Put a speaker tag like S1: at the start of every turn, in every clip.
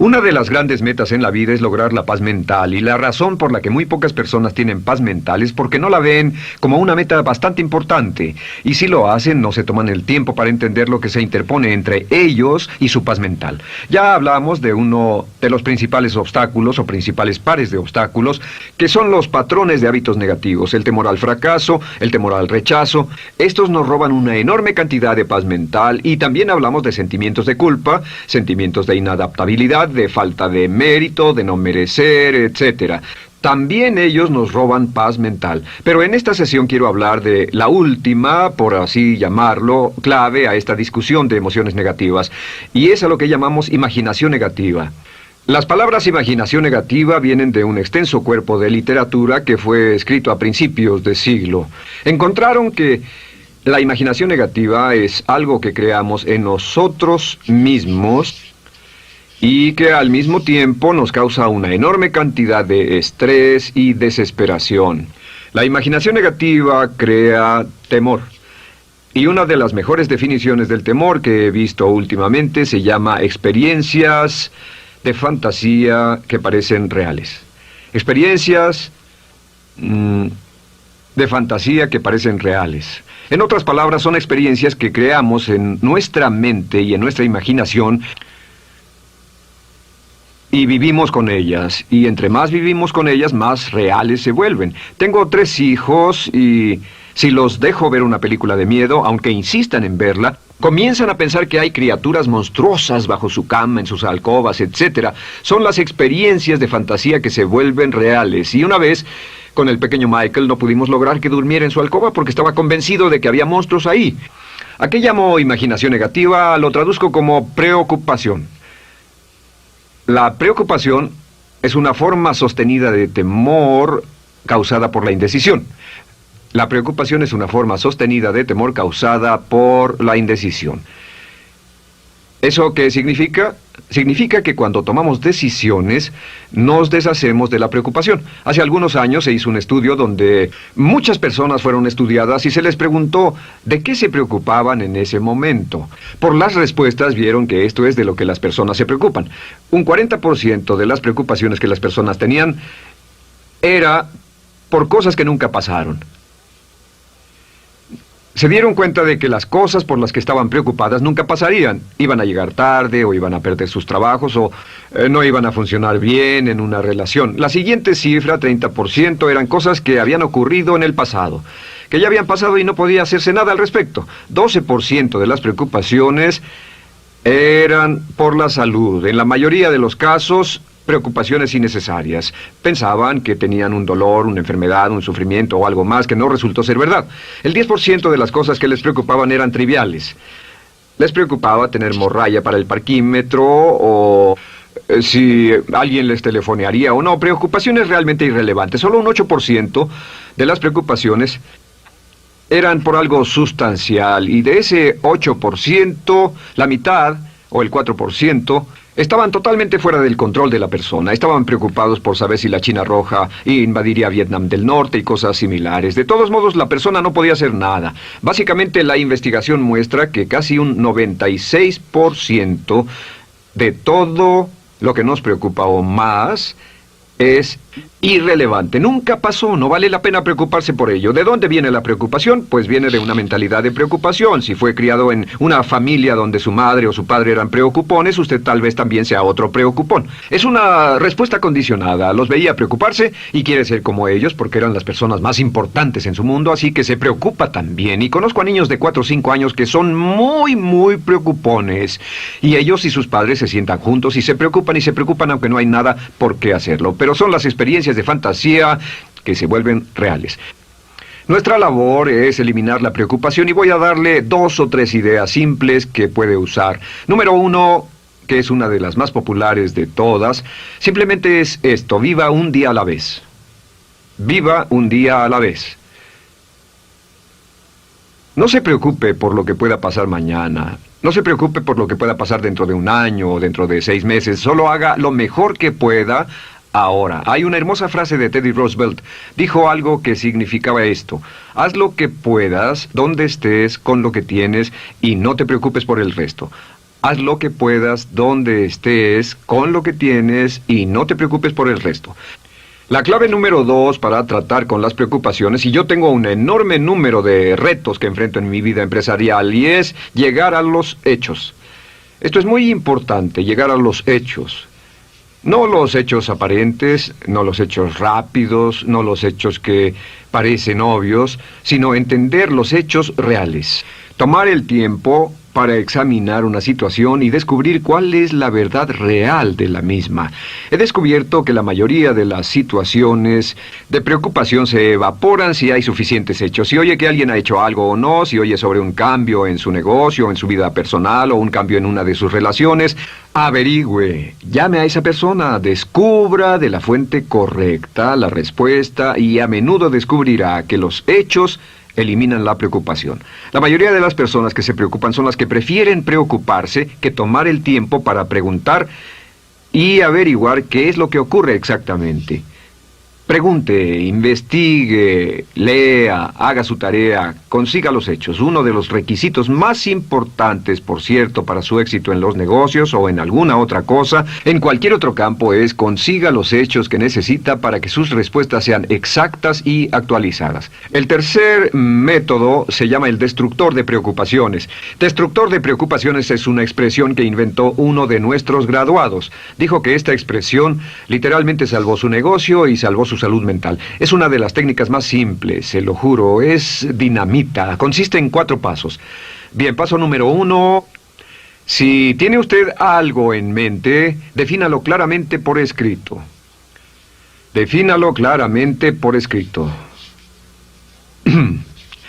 S1: Una de las grandes metas en la vida es lograr la paz mental, y la razón por la que muy pocas personas tienen paz mental es porque no la ven como una meta bastante importante, y si lo hacen no se toman el tiempo para entender lo que se interpone entre ellos y su paz mental. Ya hablamos de uno de los principales obstáculos o principales pares de obstáculos, que son los patrones de hábitos negativos, el temor al fracaso, el temor al rechazo. Estos nos roban una enorme cantidad de paz mental, y también hablamos de sentimientos de culpa, sentimientos de inadaptabilidad, de falta de mérito, de no merecer, etc. También ellos nos roban paz mental. Pero en esta sesión quiero hablar de la última, por así llamarlo, clave a esta discusión de emociones negativas, y es a lo que llamamos imaginación negativa. Las palabras imaginación negativa vienen de un extenso cuerpo de literatura que fue escrito a principios de siglo. Encontraron que la imaginación negativa es algo que creamos en nosotros mismos y que al mismo tiempo nos causa una enorme cantidad de estrés y desesperación. La imaginación negativa crea temor. Y una de las mejores definiciones del temor que he visto últimamente se llama experiencias de fantasía que parecen reales. Experiencias de fantasía que parecen reales. En otras palabras, son experiencias que creamos en nuestra mente y en nuestra imaginación, y vivimos con ellas, y entre más vivimos con ellas, más reales se vuelven. Tengo 3 hijos, y si los dejo ver una película de miedo, aunque insistan en verla, comienzan a pensar que hay criaturas monstruosas bajo su cama, en sus alcobas, etc. Son las experiencias de fantasía que se vuelven reales. Y una vez, con el pequeño Michael, no pudimos lograr que durmiera en su alcoba porque estaba convencido de que había monstruos ahí. ¿A qué llamo imaginación negativa? Lo traduzco como preocupación. La preocupación es una forma sostenida de temor causada por la indecisión. La preocupación es una forma sostenida de temor causada por la indecisión. ¿Eso qué significa? Significa que cuando tomamos decisiones, nos deshacemos de la preocupación. Hace algunos años se hizo un estudio donde muchas personas fueron estudiadas y se les preguntó de qué se preocupaban en ese momento. Por las respuestas vieron que esto es de lo que las personas se preocupan. Un 40% de las preocupaciones que las personas tenían era por cosas que nunca pasaron. Se dieron cuenta de que las cosas por las que estaban preocupadas nunca pasarían. Iban a llegar tarde, o iban a perder sus trabajos, o no iban a funcionar bien en una relación. La siguiente cifra, 30%, eran cosas que habían ocurrido en el pasado, que ya habían pasado y no podía hacerse nada al respecto. 12% de las preocupaciones eran por la salud. En la mayoría de los casos, preocupaciones innecesarias. Pensaban que tenían un dolor, una enfermedad, un sufrimiento o algo más que no resultó ser verdad. El 10% de las cosas que les preocupaban eran triviales. Les preocupaba tener morralla para el parquímetro, o si alguien les telefonearía o no. Preocupaciones realmente irrelevantes. Solo un 8% de las preocupaciones eran por algo sustancial, y de ese 8%, la mitad, o el 4%, estaban totalmente fuera del control de la persona. Estaban preocupados por saber si la China Roja invadiría Vietnam del Norte y cosas similares. De todos modos, la persona no podía hacer nada. Básicamente, la investigación muestra que casi un 96% de todo lo que nos preocupa o más es irrelevante. Nunca pasó, no vale la pena preocuparse por ello. ¿De dónde viene la preocupación? Pues viene de una mentalidad de preocupación. Si fue criado en una familia donde su madre o su padre eran preocupones, usted tal vez también sea otro preocupón. Es una respuesta condicionada. Los veía preocuparse y quiere ser como ellos porque eran las personas más importantes en su mundo, así que se preocupa también. Y conozco a niños de 4 o 5 años que son muy preocupones. Y ellos y sus padres se sientan juntos y se preocupan aunque no hay nada por qué hacerlo. Pero son las experiencias de fantasía que se vuelven reales. Nuestra labor es eliminar la preocupación, y voy a darle 2 o 3 ideas simples que puede usar. Número 1, que es una de las más populares de todas, simplemente es esto: viva un día a la vez. Viva un día a la vez. No se preocupe por lo que pueda pasar mañana. No se preocupe por lo que pueda pasar dentro de un año o dentro de 6 meses. Solo haga lo mejor que pueda ahora. Hay una hermosa frase de Teddy Roosevelt. Dijo algo que significaba esto: haz lo que puedas, donde estés, con lo que tienes, y no te preocupes por el resto. Haz lo que puedas, donde estés, con lo que tienes y no te preocupes por el resto. La clave número 2 para tratar con las preocupaciones, y yo tengo un enorme número de retos que enfrento en mi vida empresarial, y es llegar a los hechos. Esto es muy importante, llegar a los hechos. No los hechos aparentes, no los hechos rápidos, no los hechos que parecen obvios, sino entender los hechos reales. Tomar el tiempo para examinar una situación y descubrir cuál es la verdad real de la misma. He descubierto que la mayoría de las situaciones de preocupación se evaporan si hay suficientes hechos. Si oye que alguien ha hecho algo o no, si oye sobre un cambio en su negocio, en su vida personal o un cambio en una de sus relaciones, averigüe, llame a esa persona, descubra de la fuente correcta la respuesta y a menudo descubrirá que los hechos eliminan la preocupación. La mayoría de las personas que se preocupan son las que prefieren preocuparse que tomar el tiempo para preguntar y averiguar qué es lo que ocurre exactamente. Pregunte, investigue, lea, haga su tarea, consiga los hechos. Uno de los requisitos más importantes, por cierto, para su éxito en los negocios o en alguna otra cosa, en cualquier otro campo, es consiga los hechos que necesita para que sus respuestas sean exactas y actualizadas. El tercer método se llama el destructor de preocupaciones. Destructor de preocupaciones es una expresión que inventó uno de nuestros graduados. Dijo que esta expresión literalmente salvó su negocio y salvó su salud mental. Es una de las técnicas más simples, se lo juro, es dinamita. Consiste en 4 pasos. Bien, paso número 1. Si tiene usted algo en mente, defínalo claramente por escrito. Defínalo claramente por escrito.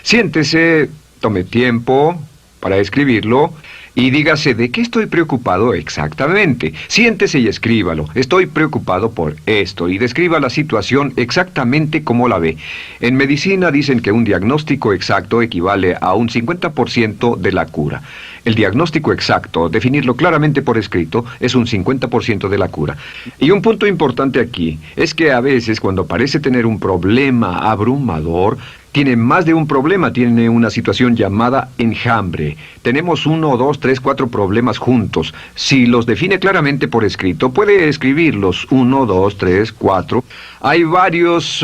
S1: Siéntese, tome tiempo para escribirlo y dígase de qué estoy preocupado exactamente. Siéntese y escríbalo. Estoy preocupado por esto y describa la situación exactamente como la ve. En medicina dicen que un diagnóstico exacto equivale a un 50% de la cura. El diagnóstico exacto, definirlo claramente por escrito, es un 50% de la cura. Y un punto importante aquí es que a veces cuando parece tener un problema abrumador, tiene más de un problema, tiene una situación llamada enjambre. Tenemos 1, 2, 3, 4 problemas juntos. Si los define claramente por escrito, puede escribirlos 1, 2, 3, 4. Hay varios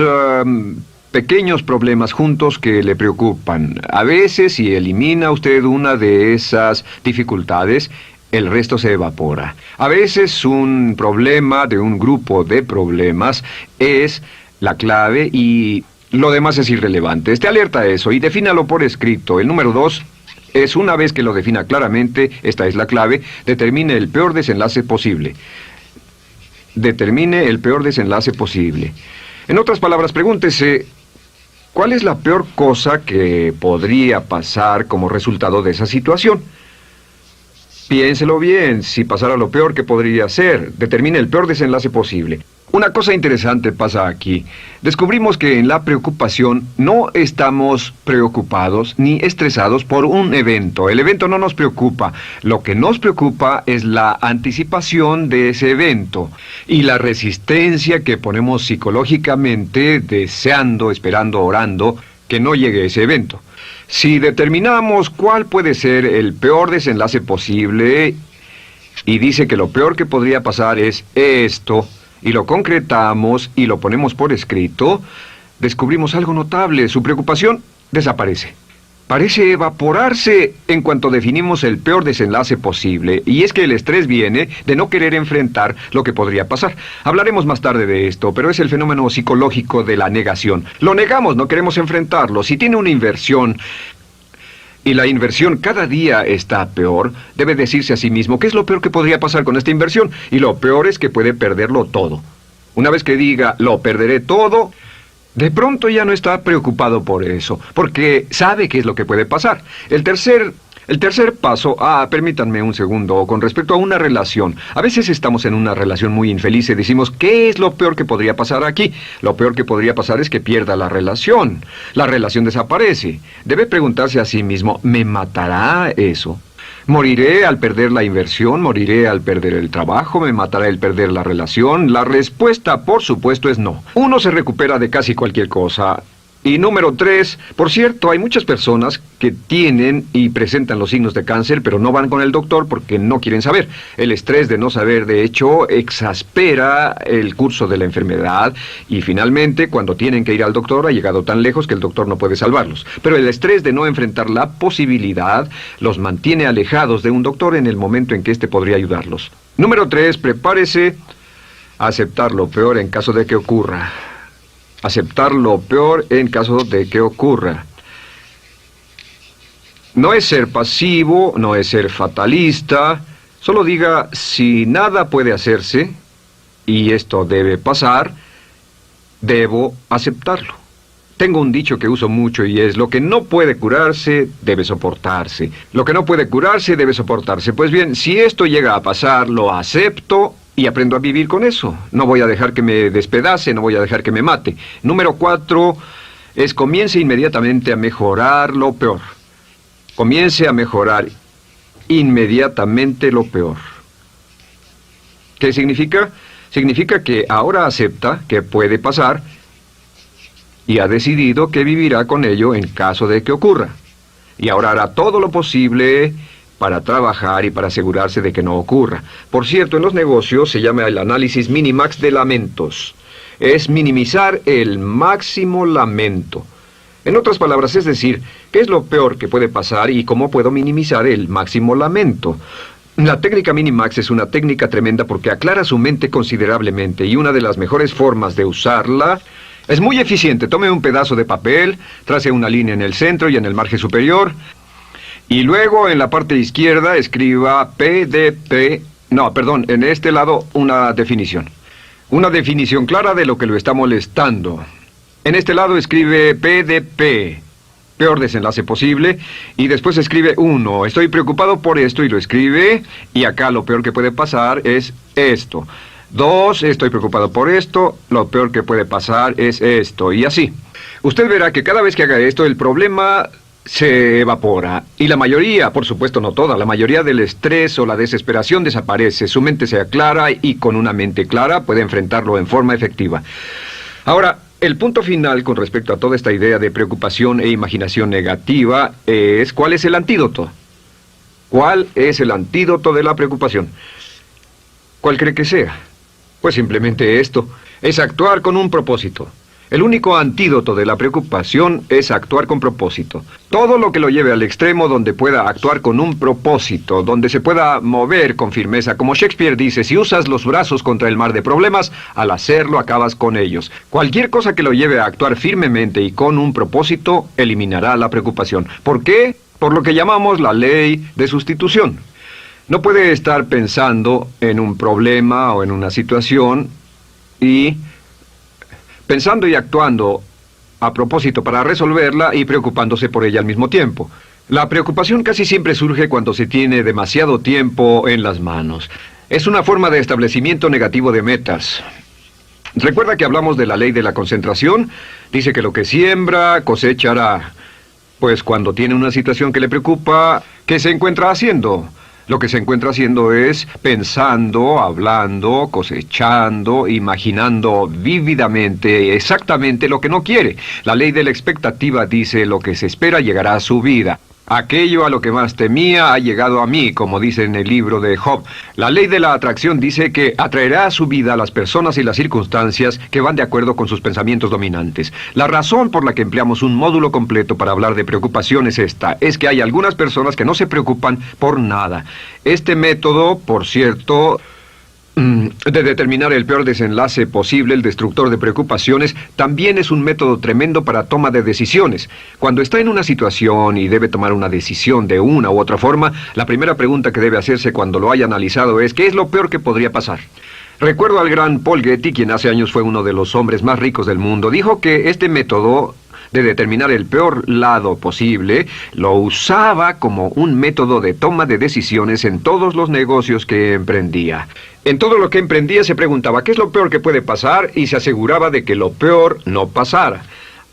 S1: pequeños problemas juntos que le preocupan. A veces, si elimina usted una de esas dificultades, el resto se evapora. A veces un problema de un grupo de problemas es la clave y lo demás es irrelevante. Esté alerta a eso y defínalo por escrito. El número 2 es, una vez que lo defina claramente, esta es la clave, determine el peor desenlace posible. Determine el peor desenlace posible. En otras palabras, pregúntese, ¿cuál es la peor cosa que podría pasar como resultado de esa situación? Piénselo bien, si pasara lo peor que podría ser, determine el peor desenlace posible. Una cosa interesante pasa aquí. Descubrimos que en la preocupación no estamos preocupados ni estresados por un evento. El evento no nos preocupa. Lo que nos preocupa es la anticipación de ese evento y la resistencia que ponemos psicológicamente deseando, esperando, orando que no llegue ese evento. Si determinamos cuál puede ser el peor desenlace posible y dice que lo peor que podría pasar es esto, y lo concretamos y lo ponemos por escrito, descubrimos algo notable. Su preocupación desaparece. Parece evaporarse en cuanto definimos el peor desenlace posible, y es que el estrés viene de no querer enfrentar lo que podría pasar. Hablaremos más tarde de esto, pero es el fenómeno psicológico de la negación. Lo negamos, no queremos enfrentarlo. Si tiene una inversión y la inversión cada día está peor, debe decirse a sí mismo qué es lo peor que podría pasar con esta inversión, y lo peor es que puede perderlo todo. Una vez que diga, lo perderé todo, de pronto ya no está preocupado por eso, porque sabe qué es lo que puede pasar. El tercer paso, permítanme un segundo, con respecto a una relación. A veces estamos en una relación muy infeliz y decimos, ¿qué es lo peor que podría pasar aquí? Lo peor que podría pasar es que pierda la relación. La relación desaparece. Debe preguntarse a sí mismo, ¿me matará eso? ¿Moriré al perder la inversión? ¿Moriré al perder el trabajo? ¿Me matará el perder la relación? La respuesta, por supuesto, es no. Uno se recupera de casi cualquier cosa. Y número 3, por cierto, hay muchas personas que tienen y presentan los signos de cáncer, pero no van con el doctor porque no quieren saber. El estrés de no saber, de hecho, exaspera el curso de la enfermedad y finalmente, cuando tienen que ir al doctor, ha llegado tan lejos que el doctor no puede salvarlos. Pero el estrés de no enfrentar la posibilidad los mantiene alejados de un doctor en el momento en que éste podría ayudarlos. Número 3, prepárese a aceptar lo peor en caso de que ocurra. Aceptar lo peor en caso de que ocurra. No es ser pasivo, no es ser fatalista. Solo diga, si nada puede hacerse, y esto debe pasar, debo aceptarlo. Tengo un dicho que uso mucho y es, lo que no puede curarse, debe soportarse. Lo que no puede curarse, debe soportarse. Pues bien, si esto llega a pasar, lo acepto y aprendo a vivir con eso. No voy a dejar que me despedace, no voy a dejar que me mate. Número 4 es comience inmediatamente a mejorar lo peor. Comience a mejorar inmediatamente lo peor. ¿Qué significa? Significa que ahora acepta que puede pasar y ha decidido que vivirá con ello en caso de que ocurra. Y ahora hará todo lo posible para trabajar y para asegurarse de que no ocurra. Por cierto, en los negocios se llama el análisis minimax de lamentos. Es minimizar el máximo lamento. En otras palabras, es decir, ¿qué es lo peor que puede pasar y cómo puedo minimizar el máximo lamento? La técnica Minimax es una técnica tremenda porque aclara su mente considerablemente y una de las mejores formas de usarla es muy eficiente. Tome un pedazo de papel, trace una línea en el centro y en el margen superior y luego en la parte izquierda escriba PDP, en este lado una definición. Una definición clara de lo que lo está molestando. En este lado escribe PDP, peor desenlace posible, y después escribe 1, estoy preocupado por esto, y lo escribe, y acá lo peor que puede pasar es esto. 2, estoy preocupado por esto, lo peor que puede pasar es esto, y así. Usted verá que cada vez que haga esto, el problema se evapora, y la mayoría, por supuesto no toda, la mayoría del estrés o la desesperación desaparece, su mente se aclara, y con una mente clara puede enfrentarlo en forma efectiva. Ahora, el punto final con respecto a toda esta idea de preocupación e imaginación negativa es ¿cuál es el antídoto? ¿Cuál es el antídoto de la preocupación? ¿Cuál cree que sea? Pues simplemente esto, es actuar con un propósito. El único antídoto de la preocupación es actuar con propósito. Todo lo que lo lleve al extremo donde pueda actuar con un propósito, donde se pueda mover con firmeza. Como Shakespeare dice, si usas los brazos contra el mar de problemas, al hacerlo acabas con ellos. Cualquier cosa que lo lleve a actuar firmemente y con un propósito, eliminará la preocupación. ¿Por qué? Por lo que llamamos la ley de sustitución. No puede estar pensando en un problema o en una situación y pensando y actuando a propósito para resolverla y preocupándose por ella al mismo tiempo. La preocupación casi siempre surge cuando se tiene demasiado tiempo en las manos. Es una forma de establecimiento negativo de metas. ¿Recuerda que hablamos de la ley de la concentración? Dice que lo que siembra, cosechará. Pues cuando tiene una situación que le preocupa, ¿qué se encuentra haciendo? Lo que se encuentra haciendo es pensando, hablando, cosechando, imaginando vívidamente exactamente lo que no quiere. La ley de la expectativa dice lo que se espera llegará a su vida. Aquello a lo que más temía ha llegado a mí, como dice en el libro de Job. La ley de la atracción dice que atraerá a su vida a las personas y las circunstancias que van de acuerdo con sus pensamientos dominantes. La razón por la que empleamos un módulo completo para hablar de preocupación es esta, es que hay algunas personas que no se preocupan por nada. Este método, por cierto, de determinar el peor desenlace posible, el destructor de preocupaciones, también es un método tremendo para toma de decisiones. Cuando está en una situación y debe tomar una decisión de una u otra forma, la primera pregunta que debe hacerse cuando lo haya analizado es ¿qué es lo peor que podría pasar? Recuerdo al gran Paul Getty, quien hace años fue uno de los hombres más ricos del mundo, dijo que este método de determinar el peor lado posible, lo usaba como un método de toma de decisiones en todos los negocios que emprendía. En todo lo que emprendía se preguntaba ¿qué es lo peor que puede pasar? Y se aseguraba de que lo peor no pasara.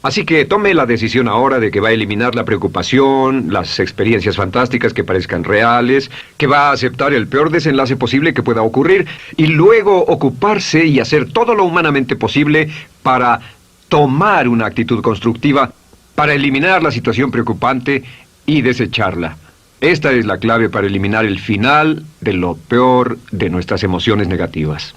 S1: Así que tome la decisión ahora de que va a eliminar la preocupación, las experiencias fantásticas que parezcan reales, que va a aceptar el peor desenlace posible que pueda ocurrir y luego ocuparse y hacer todo lo humanamente posible para tomar una actitud constructiva para eliminar la situación preocupante y desecharla. Esta es la clave para eliminar el final de lo peor de nuestras emociones negativas.